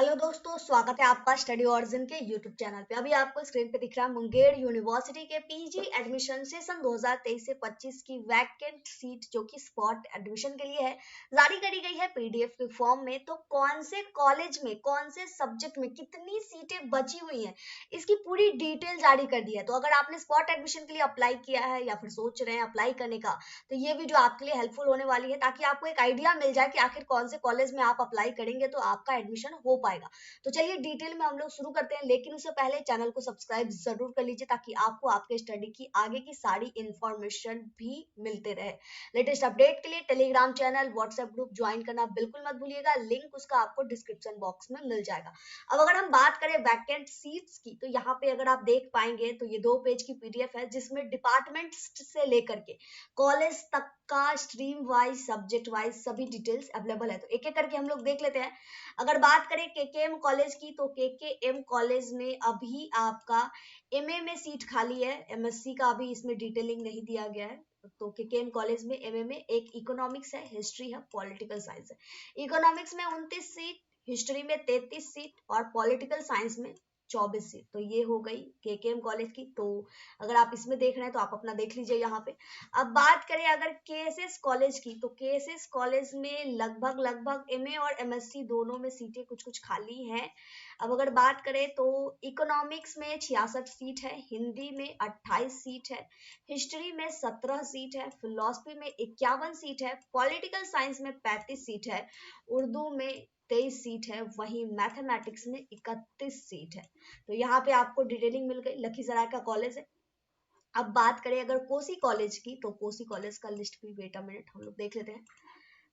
Hello दोस्तों, स्वागत है आपका स्टडी ऑरिजिन के यूट्यूब चैनल पे। अभी आपको स्क्रीन पे दिख रहा है मुंगेर यूनिवर्सिटी के पीजी एडमिशन सेशन 2023 से 25 की वैकेंट सीट जो कि स्पॉट एडमिशन के लिए है, जारी करी गई है पीडीएफ के फॉर्म में। तो कौन से कॉलेज में, कौन से सब्जेक्ट में कितनी सीटें बची हुई हैं, इसकी पूरी डिटेल जारी कर दी है। तो अगर आपने स्पॉट एडमिशन के लिए अप्लाई किया है या फिर सोच रहे हैं अप्लाई करने का, तो ये वीडियो आपके लिए हेल्पफुल होने वाली है, ताकि आपको एक आइडिया मिल जाए कि आखिर कौन से कॉलेज में आप अप्लाई करेंगे तो आपका एडमिशन हो पाएगा। तो चलिए डिटेल में हम लोग शुरू करते हैं, लेकिन उससे पहले चैनल को सब्सक्राइब जरूर कर लीजिए, ताकि आपको आपके स्टडी की आगे की सारी इंफॉर्मेशन भी मिलते रहे। लेटेस्ट अपडेट के लिए Telegram channel, WhatsApp group join करना बिल्कुल मत भूलिएगा, लिंक उसका आपको डिस्क्रिप्शन बॉक्स में मिल जाएगा। अब अगर हम बात करें वैकेंट सीट्स की, तो यहाँ पे अगर आप देख पाएंगे तो ये 2 पेज की पीडीएफ है, जिसमें डिपार्टमेंट से लेकर के कॉलेज तक का स्ट्रीम वाइज, सब्जेक्ट वाइज सभी डिटेल्स अवेलेबल है। तो एक एक करके हम लोग देख लेते हैं। अगर बात करें केकेएम कॉलेज की, तो केकेएम कॉलेज में अभी आपका एमए में सीट खाली है, एमएससी का अभी इसमें डिटेलिंग नहीं दिया गया है। तो केकेएम कॉलेज में एमए में एक इकोनॉमिक्स है, हिस्ट्री है, पॉलिटिकल साइंस है। इकोनॉमिक्स में 29 सीट, हिस्ट्री में 33 सीट और पॉलिटिकल साइंस में 24 सीट। तो ये हो गई केकेएम कॉलेज की। तो अगर आप इसमें देख रहे हैं तो आप अपना देख लीजिए यहाँ पे। अब बात करें अगर केएसएस कॉलेज की, तो केएसएस कॉलेज में लगभग एमए और एमएससी दोनों में सीटें कुछ कुछ खाली हैं। अब अगर बात करें तो इकोनॉमिक्स में 66 सीट है, हिंदी में 28 सीट है, हिस्ट्री में 17 सीट है, फिलोसफी में 51 सीट है, पॉलिटिकल साइंस में 35 सीट है, उर्दू में 23 सीट है, वहीं मैथमेटिक्स में 31 सीट है। तो यहाँ पे आपको डिटेलिंग मिल गई। लखीसराय का कॉलेज है। अब बात करें अगर कोसी कॉलेज की, तो कोसी कॉलेज का लिस्ट भी, वेट अ मिनट, हम लोग देख लेते हैं।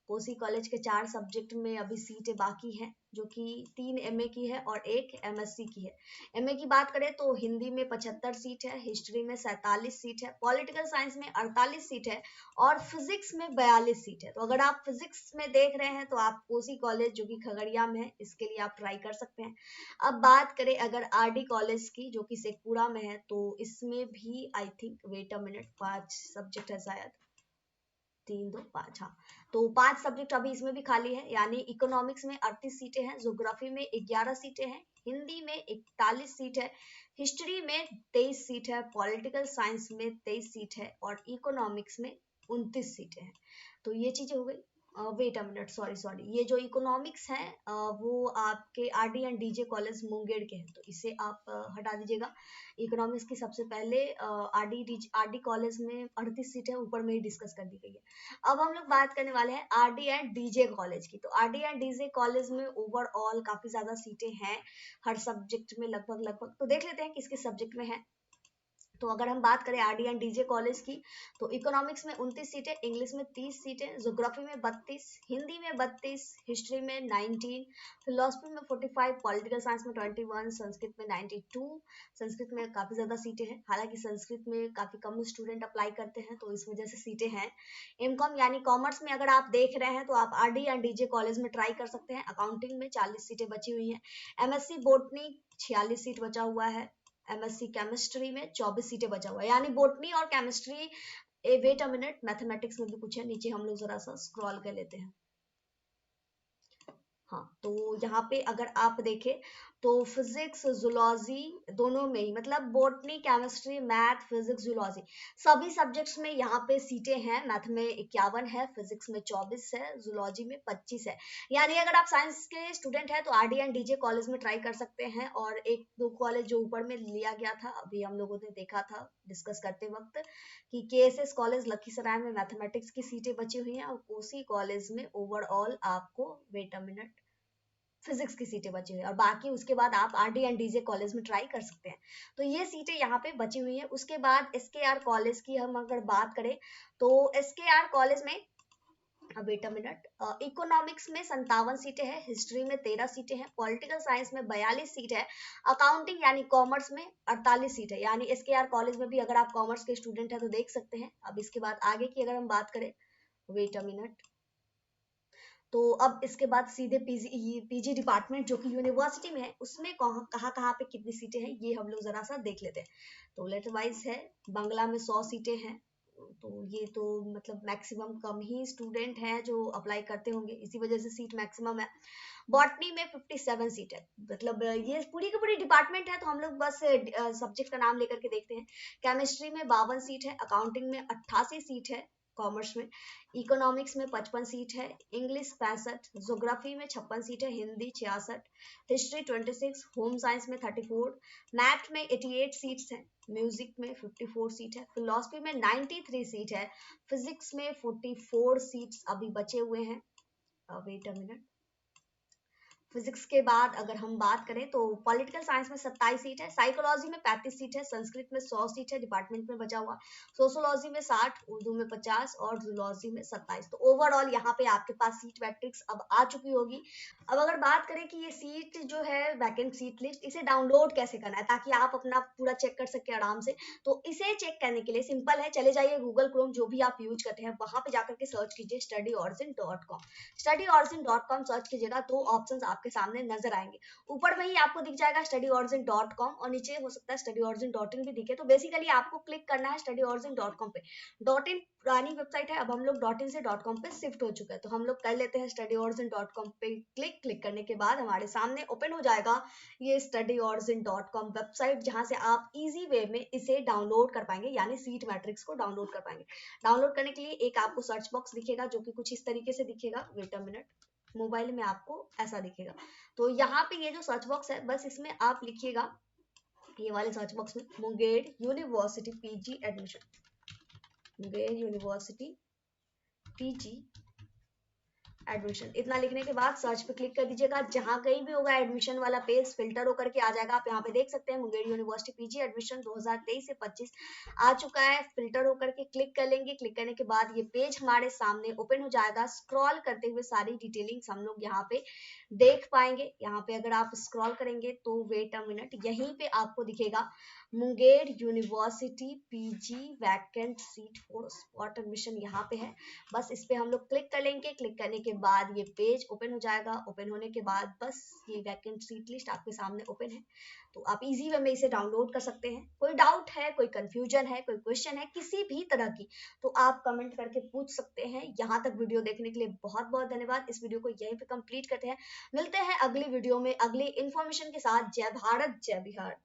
कोसी कॉलेज के 4 सब्जेक्ट में अभी सीटें बाकी हैं, जो कि 3 एमए की है और 1 एमएससी की है। एमए की बात करें तो हिंदी में 75 सीट है, हिस्ट्री में 47 सीट है, पॉलिटिकल साइंस में 48 सीट है और फिजिक्स में 42 सीट है। तो अगर आप फिजिक्स में देख रहे हैं तो आप कोसी कॉलेज जो कि खगड़िया में है, इसके लिए आप ट्राई कर सकते हैं। अब बात करें अगर आरडी कॉलेज की, जो कि शेखपुरा में है, तो इसमें भी I think, wait a minute, 5 subject है शायद, 3 2 5, हाँ। तो 5 सब्जेक्ट अभी इसमें भी खाली है, यानी इकोनॉमिक्स में 38 सीटें हैं, ज्योग्राफी में 11 सीटें हैं, हिंदी में 41 सीट है, हिस्ट्री में 23 सीट है, पॉलिटिकल साइंस में 23 सीट है और इकोनॉमिक्स में 29 सीटें हैं। तो ये चीजें हो गई। Wait a minute, sorry sorry, ये जो इकोनॉमिक्स है वो आपके RD and DJ college Munger के हैं, तो इसे आप हटा दीजिएगा। इकोनॉमिक्स की सबसे पहले आरडी कॉलेज में 38 सीट है, ऊपर में ही डिस्कस कर दी गई है। अब हम लोग बात करने वाले हैं आरडी एंड डीजे कॉलेज की। तो आरडी एंड डीजे कॉलेज में ओवरऑल काफी ज्यादा सीटें हैं, हर सब्जेक्ट में लगभग लगभग। तो देख लेते हैं किस किस सब्जेक्ट में है। तो अगर हम बात करें आरडी एंड डीजे कॉलेज की, तो इकोनॉमिक्स में 29 सीटें, इंग्लिश में 30 सीटें, ज्योग्राफी में 32, हिंदी में 32, हिस्ट्री में 19, फिलोसफी में 45, पॉलिटिकल साइंस में 21, संस्कृत में 92। संस्कृत में काफी ज्यादा सीटें हैं, हालांकि संस्कृत में काफी कम स्टूडेंट अप्लाई करते हैं, तो इस वजह से सीटें हैं। एमकॉम यानी कॉमर्स में अगर आप देख रहे हैं तो आप आरडी एंड डीजे कॉलेज में ट्राई कर सकते हैं। अकाउंटिंग में 40 सीटें बची हुई हैं। एमएससी बोटनी 46 सीट बचा हुआ है। एमएससी केमिस्ट्री में 24 सीटें बचा हुआ है, यानी बोटनी और chemistry. Wait a minute, mathematics में भी कुछ है, नीचे हम लोग जरा सा स्क्रॉल कर लेते हैं। हाँ, तो यहाँ पे अगर आप देखें तो फिजिक्स, जूलॉजी दोनों में ही, मतलब botany, chemistry, math, physics, zoology सभी सब्जेक्ट्स में यहाँ पे सीटें हैं। मैथ में 51 है, फिजिक्स में 24 है, जूलॉजी में 25 है। यानी अगर आप साइंस के स्टूडेंट हैं तो आरडी एंड डीजे कॉलेज में ट्राई कर सकते हैं। और 1 2 कॉलेज जो ऊपर में लिया गया था, अभी हम लोगों ने देखा था डिस्कस करते वक्त, कि केएसएस कॉलेज लखीसराय में मैथमेटिक्स की सीटें बची हुई हैं, और कोसी कॉलेज में ओवरऑल आपको, वेट अ मिनट, फिजिक्स की सीटें बची हुई है, और बाकी उसके बाद आप आरडी एंड डीजे कॉलेज में ट्राई कर सकते हैं। तो ये सीटें यहाँ पे बची हुई हैं। उसके बाद एसकेआर कॉलेज की हम अगर बात करें, तो एसकेआर कॉलेज में, वेट अ मिनट, इकोनॉमिक्स में 57 सीटें हैं, हिस्ट्री में 13 सीटें हैं, पॉलिटिकल साइंस में 42 सीट है, अकाउंटिंग यानी कॉमर्स में 48 सीट है। यानी एसकेआर कॉलेज में भी अगर आप कॉमर्स के स्टूडेंट हैं तो देख सकते हैं। अब इसके बाद आगे की अगर हम बात करें, वेट अ मिनट, तो अब इसके बाद सीधे पीजी डिपार्टमेंट जो कि यूनिवर्सिटी में है, उसमें कहाँ कहाँ पे कितनी सीटें हैं ये हम लोग जरा सा देख लेते हैं। तो लेटर वाइज है, बांग्ला में 100 सीटें हैं। तो ये तो मतलब मैक्सिमम कम ही स्टूडेंट हैं जो अप्लाई करते होंगे, इसी वजह से सीट मैक्सिमम है। बॉटनी में 57 सीट है। मतलब ये पूरी की पूरी डिपार्टमेंट है, तो हम लोग बस सब्जेक्ट का नाम लेकर के देखते हैं। केमिस्ट्री में 52 सीट है, अकाउंटिंग में 88 सीट है, कॉमर्स में, इकोनॉमिक्स में 55 सीट है, इंग्लिश 65, ज्योग्राफी में 56 सीट है, हिंदी 66, हिस्ट्री 26, होम साइंस में 34, मैथ में 88 सीट्स हैं, म्यूजिक में 54 सीट है, फिलोसफी में 93 सीट है, फिजिक्स में 44 सीट्स अभी बचे हुए हैं। Wait a minute. फिजिक्स के बाद अगर हम बात करें तो पॉलिटिकल साइंस में 27 सीट है, साइकोलॉजी में 35 सीट है, संस्कृत में 100 सीट है डिपार्टमेंट में बचा हुआ, सोशोलॉजी में 60, उर्दू में 50 और जूलॉजी में 27। तो ओवरऑल यहाँ पे आपके पास सीट मैट्रिक्स अब आ चुकी होगी। अब अगर बात करें कि ये सीट जो है वैकेंट सीट लिस्ट, इसे डाउनलोड कैसे करना है ताकि आप अपना पूरा चेक कर सके आराम से, तो इसे चेक करने के लिए सिंपल है, चले जाइए गूगल क्रोम जो भी आप यूज करते हैं वहां पे जाकर के सर्च कीजिए studyorigen.com। studyorigen.com सर्च कीजिएगा तो ऑप्शंस आपके सामने नजर आएंगे। ऊपर में ही आपको दिख जाएगा studyorigen.com और नीचे हो सकता है studyorigen.in भी दिखे। तो बेसिकली आपको क्लिक करना है studyorigen.com पे। .in पुरानी वेबसाइट है, अब हम लोग .in से .com पे शिफ्ट हो चुके हैं, तो हम लोग कर लेते हैं studyorigen.com पे क्लिक करने के बाद हमारे सामने ओपन हो जाएगा ये studyorigen.com वेबसाइट, जहां से आप इजी वे में इसे डाउनलोड कर पाएंगे, यानी सीट मैट्रिक्स को डाउनलोड कर पाएंगे। डाउनलोड करने के लिए एक आपको सर्च बॉक्स दिखेगा जो कि कुछ इस तरीके से दिखेगा। वेट अ मिनट, मोबाइल में आपको ऐसा दिखेगा। तो यहाँ पे ये जो सर्च बॉक्स है, बस इसमें आप लिखिएगा, ये वाले सर्च बॉक्स में, Munger university PG admission, Munger university PG admission, इतना लिखने के बाद सर्च पे क्लिक कर दीजिएगा। जहां कहीं भी होगा एडमिशन वाला पेज फिल्टर होकर के आ जाएगा। आप यहाँ पे देख सकते हैं मुंगेर यूनिवर्सिटी पीजी एडमिशन 2023 से 25 आ चुका है। फिल्टर होकर के क्लिक कर लेंगे। क्लिक करने के बाद ये पेज हमारे सामने ओपन हो जाएगा। स्क्रॉल करते हुए सारी डिटेलिंग्स हम लोग यहाँ पे देख पाएंगे। यहाँ पे अगर आप स्क्रॉल करेंगे तो वेट अ मिनट, यहीं पे आपको दिखेगा Munger university PG vacant seat for spot admission, यहाँ पे है। बस इस पे हम लोग क्लिक कर लेंगे। क्लिक करने के बाद ये पेज ओपन हो जाएगा। ओपन होने के बाद बस ये वैकेंट सीट लिस्ट आपके सामने ओपन है, तो आप इजी वे में इसे डाउनलोड कर सकते हैं। कोई डाउट है, कोई कंफ्यूजन है, कोई क्वेश्चन है किसी भी तरह की, तो आप कमेंट करके पूछ सकते हैं। यहाँ तक वीडियो देखने के लिए बहुत बहुत धन्यवाद। इस वीडियो को यहीं पे कंप्लीट करते हैं। मिलते हैं अगली वीडियो में अगली इन्फॉर्मेशन के साथ। जय भारत, जय बिहार।